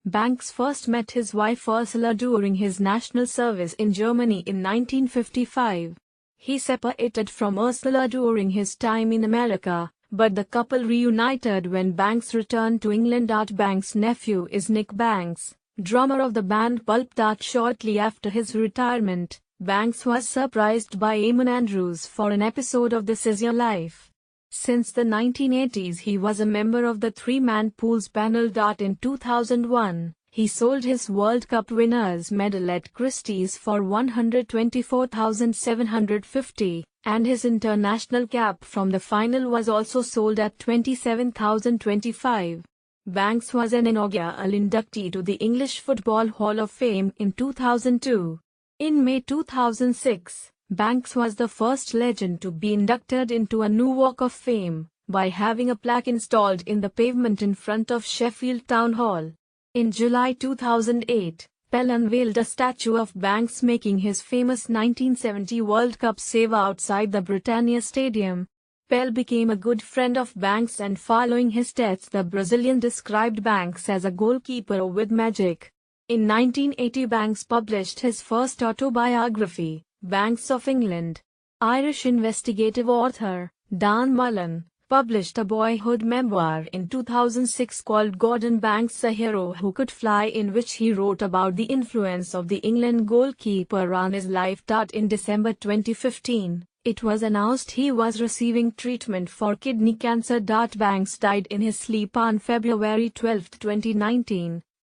Banks first met his wife Ursula during his national service in Germany in 1955. He separated from Ursula during his time in America, but the couple reunited when Banks returned to England.Banks' nephew is Nick.Banks, drummer of the band Pulp.Shortly. After his retirement, Banks was surprised by Eamonn Andrews for an episode of This Is Your Life. Since the 1980s he was a member of the three-man pools panel. In 2001, he sold his World Cup winners' medal at Christie's for $124,750, and his international cap from the final was also sold at $27,025. Banks was an inaugural inductee to the English Football Hall of Fame in 2002. In May 2006, Banks was the first legend to be inducted into a new Walk of Fame, by having a plaque installed in the pavement in front of Sheffield Town Hall. In July 2008, Pell unveiled a statue of Banks making his famous 1970 World Cup save outside the Britannia Stadium. Pell became a good friend of Banks, and following his death the Brazilian described Banks as a goalkeeper with magic. In 1980 Banks published his first autobiography, Banks of England. Irish investigative author, Dan Mullan, published a boyhood memoir in 2006 called England.Banks, A Hero Who Could Fly, in which he wrote about the influence of the England goalkeeper on his life. In December 2015, it was announced he was receiving treatment for kidney cancer. Banks died in his sleep on February 12, 2019.